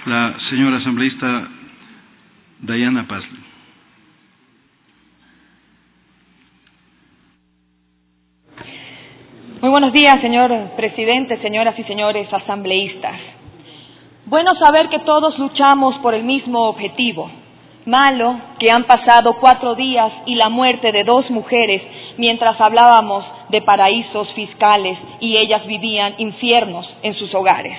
La señora asambleísta Dayana Pazle. Muy buenos días, señor presidente, señoras y señores asambleístas. Bueno saber que todos luchamos por el mismo objetivo. Malo que han pasado 4 días y la muerte de 2 mujeres mientras hablábamos de paraísos fiscales y ellas vivían infiernos en sus hogares.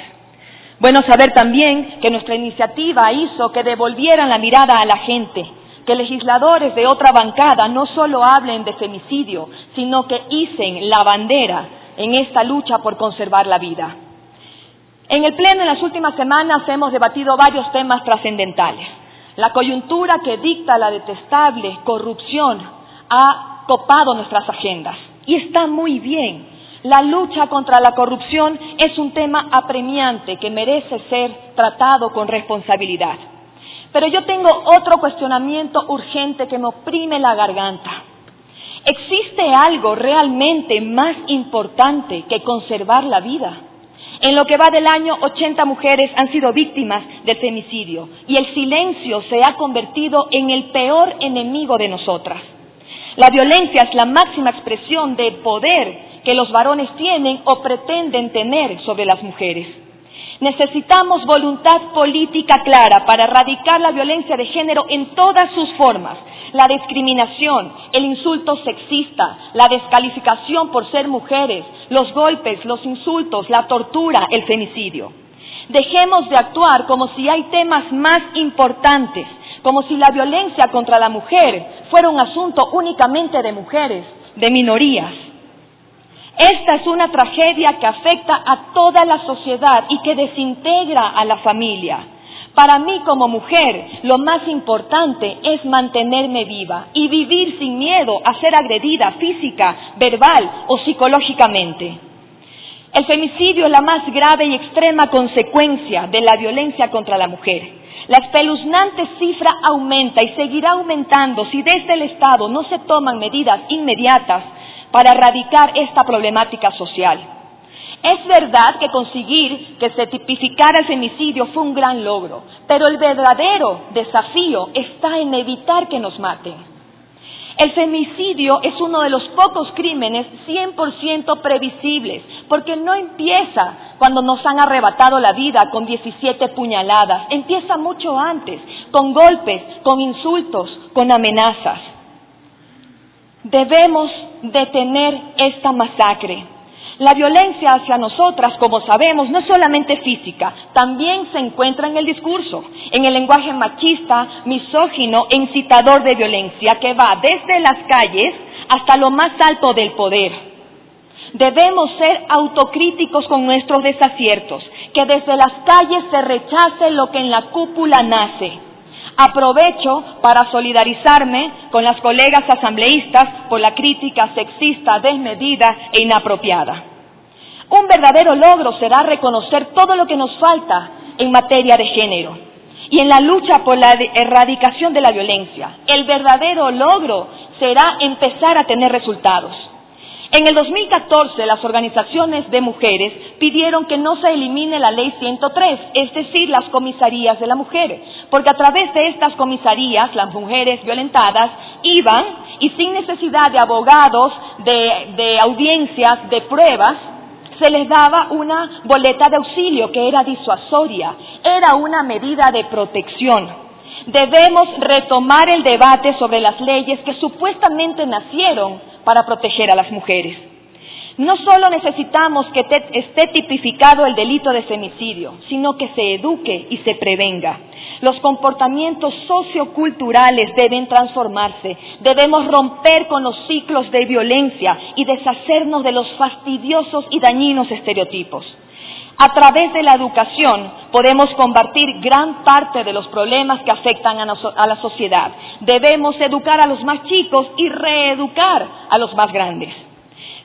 Bueno saber también que nuestra iniciativa hizo que devolvieran la mirada a la gente, que legisladores de otra bancada no solo hablen de femicidio, sino que hicen la bandera en esta lucha por conservar la vida. En el Pleno en las últimas semanas hemos debatido varios temas trascendentales. La coyuntura que dicta la detestable corrupción ha copado nuestras agendas y está muy bien. La lucha contra la corrupción es un tema apremiante que merece ser tratado con responsabilidad. Pero yo tengo otro cuestionamiento urgente que me oprime la garganta. ¿Existe algo realmente más importante que conservar la vida? En lo que va del año, 80 mujeres han sido víctimas del femicidio y el silencio se ha convertido en el peor enemigo de nosotras. La violencia es la máxima expresión de poder que los varones tienen o pretenden tener sobre las mujeres. Necesitamos voluntad política clara para erradicar la violencia de género en todas sus formas. La discriminación, el insulto sexista, la descalificación por ser mujeres, los golpes, los insultos, la tortura, el femicidio. Dejemos de actuar como si hay temas más importantes, como si la violencia contra la mujer fuera un asunto únicamente de mujeres, de minorías. Esta es una tragedia que afecta a toda la sociedad y que desintegra a la familia. Para mí como mujer, lo más importante es mantenerme viva y vivir sin miedo a ser agredida física, verbal o psicológicamente. El femicidio es la más grave y extrema consecuencia de la violencia contra la mujer. La espeluznante cifra aumenta y seguirá aumentando si desde el Estado no se toman medidas inmediatas para erradicar esta problemática social. Es verdad que conseguir que se tipificara el femicidio fue un gran logro, pero el verdadero desafío está en evitar que nos maten. El femicidio es uno de los pocos crímenes 100% previsibles, porque no empieza cuando nos han arrebatado la vida con 17 puñaladas, empieza mucho antes, con golpes, con insultos, con amenazas. Debemos detener esta masacre. La violencia hacia nosotras, como sabemos, no es solamente física, también se encuentra en el discurso, en el lenguaje machista, misógino e incitador de violencia que va desde las calles hasta lo más alto del poder. Debemos ser autocríticos con nuestros desaciertos, que desde las calles se rechace lo que en la cúpula nace. Aprovecho para solidarizarme con las colegas asambleístas por la crítica sexista, desmedida e inapropiada. Un verdadero logro será reconocer todo lo que nos falta en materia de género y en la lucha por la erradicación de la violencia. El verdadero logro será empezar a tener resultados. En el 2014, las organizaciones de mujeres pidieron que no se elimine la Ley 103, es decir, las comisarías de la mujer, porque a través de estas comisarías, las mujeres violentadas iban y sin necesidad de abogados, de audiencias, de pruebas, se les daba una boleta de auxilio que era disuasoria, era una medida de protección. Debemos retomar el debate sobre las leyes que supuestamente nacieron para proteger a las mujeres. No solo necesitamos que esté tipificado el delito de femicidio, sino que se eduque y se prevenga. Los comportamientos socioculturales deben transformarse. Debemos romper con los ciclos de violencia y deshacernos de los fastidiosos y dañinos estereotipos. A través de la educación podemos combatir gran parte de los problemas que afectan a la sociedad. Debemos educar a los más chicos y reeducar a los más grandes.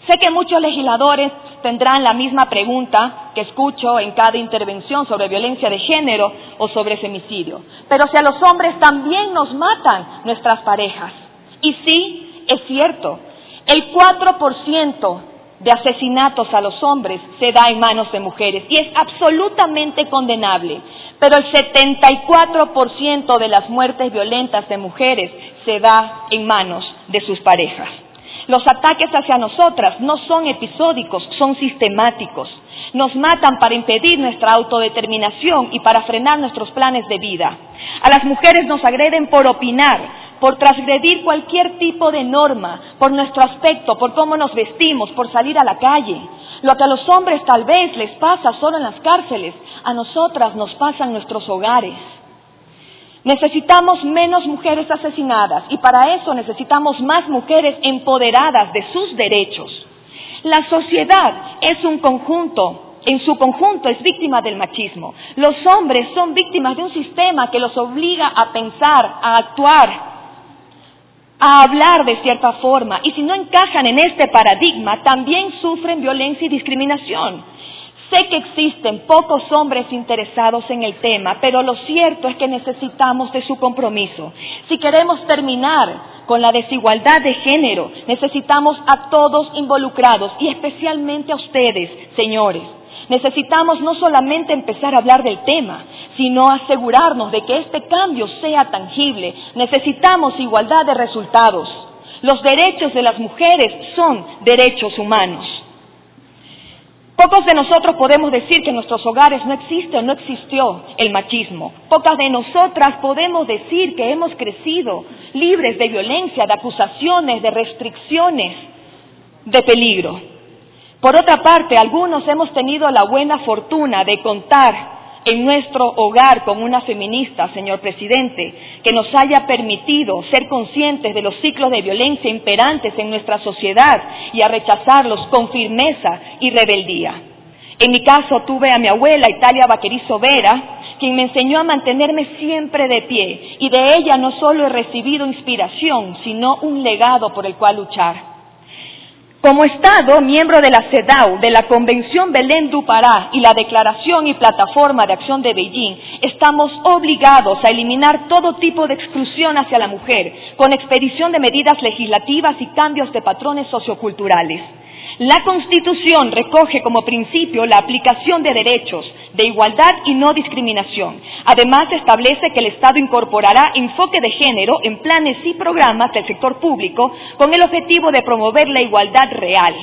Sé que muchos legisladores tendrán la misma pregunta que escucho en cada intervención sobre violencia de género o sobre femicidio. Pero si a los hombres también nos matan nuestras parejas. Y sí, es cierto, el 4% de asesinatos a los hombres se da en manos de mujeres y es absolutamente condenable. pero el 74% de las muertes violentas de mujeres se da en manos de sus parejas. Los ataques hacia nosotras no son episódicos, son sistemáticos. Nos matan para impedir nuestra autodeterminación y para frenar nuestros planes de vida. A las mujeres nos agreden por opinar, por transgredir cualquier tipo de norma, por nuestro aspecto, por cómo nos vestimos, por salir a la calle. Lo que a los hombres tal vez les pasa solo en las cárceles, a nosotras nos pasa en nuestros hogares. Necesitamos menos mujeres asesinadas y para eso necesitamos más mujeres empoderadas de sus derechos. La sociedad es un conjunto, en su conjunto es víctima del machismo. Los hombres son víctimas de un sistema que los obliga a pensar, a actuar, a hablar de cierta forma. Y si no encajan en este paradigma, también sufren violencia y discriminación. Sé que existen pocos hombres interesados en el tema, pero lo cierto es que necesitamos de su compromiso. Si queremos terminar con la desigualdad de género, necesitamos a todos involucrados y especialmente a ustedes, señores. Necesitamos no solamente empezar a hablar del tema, sino asegurarnos de que este cambio sea tangible. Necesitamos igualdad de resultados. Los derechos de las mujeres son derechos humanos. Pocos de nosotros podemos decir que en nuestros hogares no existe o no existió el machismo. Pocas de nosotras podemos decir que hemos crecido libres de violencia, de acusaciones, de restricciones, de peligro. Por otra parte, algunos hemos tenido la buena fortuna de contar en nuestro hogar con una feminista, señor presidente, que nos haya permitido ser conscientes de los ciclos de violencia imperantes en nuestra sociedad y a rechazarlos con firmeza y rebeldía. En mi caso tuve a mi abuela Italia Vaquerizo Vera, quien me enseñó a mantenerme siempre de pie, y de ella no solo he recibido inspiración, sino un legado por el cual luchar. Como Estado, miembro de la CEDAW, de la Convención Belém do Pará y la Declaración y Plataforma de Acción de Beijing, estamos obligados a eliminar todo tipo de exclusión hacia la mujer, con expedición de medidas legislativas y cambios de patrones socioculturales. La Constitución recoge como principio la aplicación de derechos, de igualdad y no discriminación. Además, establece que el Estado incorporará enfoque de género en planes y programas del sector público con el objetivo de promover la igualdad real.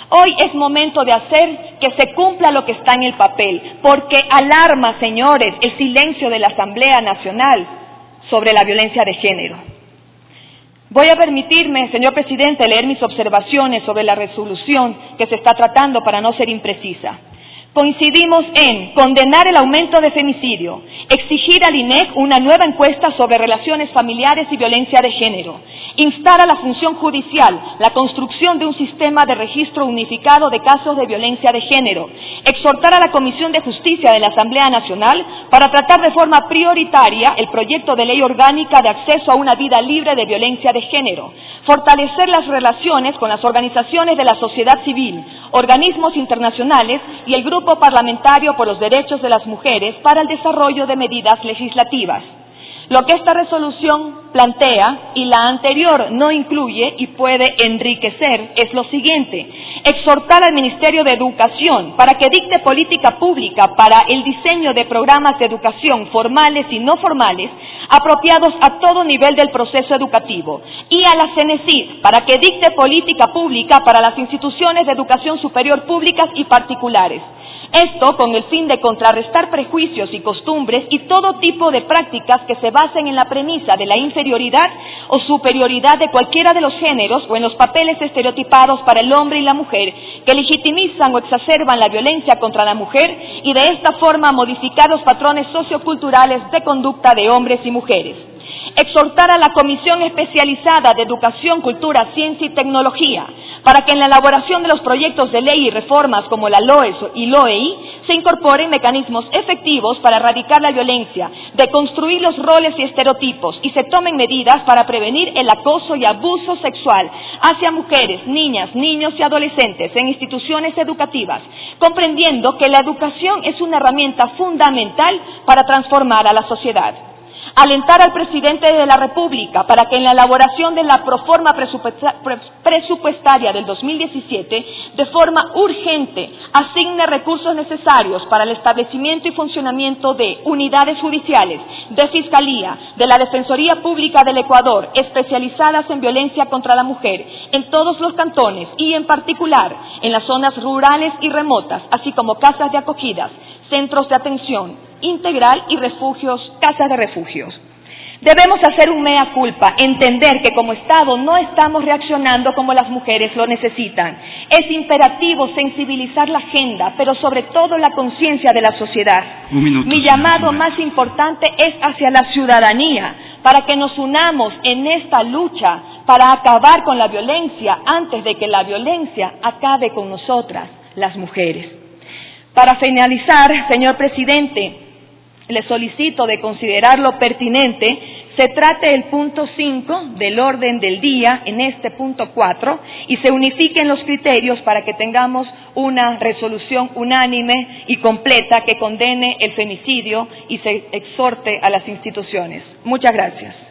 Hoy es momento de hacer que se cumpla lo que está en el papel, porque alarma, señores, el silencio de la Asamblea Nacional sobre la violencia de género. Voy a permitirme, señor presidente, leer mis observaciones sobre la resolución que se está tratando para no ser imprecisa. Coincidimos en condenar el aumento de femicidio, exigir al INEC una nueva encuesta sobre relaciones familiares y violencia de género, instar a la función judicial la construcción de un sistema de registro unificado de casos de violencia de género, exhortar a la Comisión de Justicia de la Asamblea Nacional para tratar de forma prioritaria el proyecto de ley orgánica de acceso a una vida libre de violencia de género, fortalecer las relaciones con las organizaciones de la sociedad civil, organismos internacionales y el Grupo Parlamentario por los Derechos de las Mujeres para el desarrollo de medidas legislativas. Lo que esta resolución plantea y la anterior no incluye y puede enriquecer es lo siguiente: exhortar al Ministerio de Educación para que dicte política pública para el diseño de programas de educación formales y no formales apropiados a todo nivel del proceso educativo, y a la CENESID para que dicte política pública para las instituciones de educación superior públicas y particulares. Esto con el fin de contrarrestar prejuicios y costumbres y todo tipo de prácticas que se basen en la premisa de la inferioridad o superioridad de cualquiera de los géneros o en los papeles estereotipados para el hombre y la mujer que legitimizan o exacerban la violencia contra la mujer y de esta forma modificar los patrones socioculturales de conducta de hombres y mujeres. Exhortar a la Comisión Especializada de Educación, Cultura, Ciencia y Tecnología para que en la elaboración de los proyectos de ley y reformas como la LOES y LOEI se incorporen mecanismos efectivos para erradicar la violencia, deconstruir los roles y estereotipos y se tomen medidas para prevenir el acoso y abuso sexual hacia mujeres, niñas, niños y adolescentes en instituciones educativas, comprendiendo que la educación es una herramienta fundamental para transformar a la sociedad. Alentar al presidente de la República para que en la elaboración de la proforma presupuestaria del 2017, de forma urgente, asigne recursos necesarios para el establecimiento y funcionamiento de unidades judiciales, de Fiscalía, de la Defensoría Pública del Ecuador, especializadas en violencia contra la mujer, en todos los cantones y en particular en las zonas rurales y remotas, así como casas de acogidas, centros de atención integral y refugios, casas de refugios. Debemos hacer un mea culpa, entender que como Estado no estamos reaccionando como las mujeres lo necesitan. Es imperativo sensibilizar la agenda, pero sobre todo la conciencia de la sociedad. Mi llamado más importante es hacia la ciudadanía, para que nos unamos en esta lucha para acabar con la violencia antes de que la violencia acabe con nosotras, las mujeres. Para finalizar, señor presidente, le solicito de considerarlo pertinente, se trate el punto 5 del orden del día en este punto 4 y se unifiquen los criterios para que tengamos una resolución unánime y completa que condene el femicidio y se exhorte a las instituciones. Muchas gracias.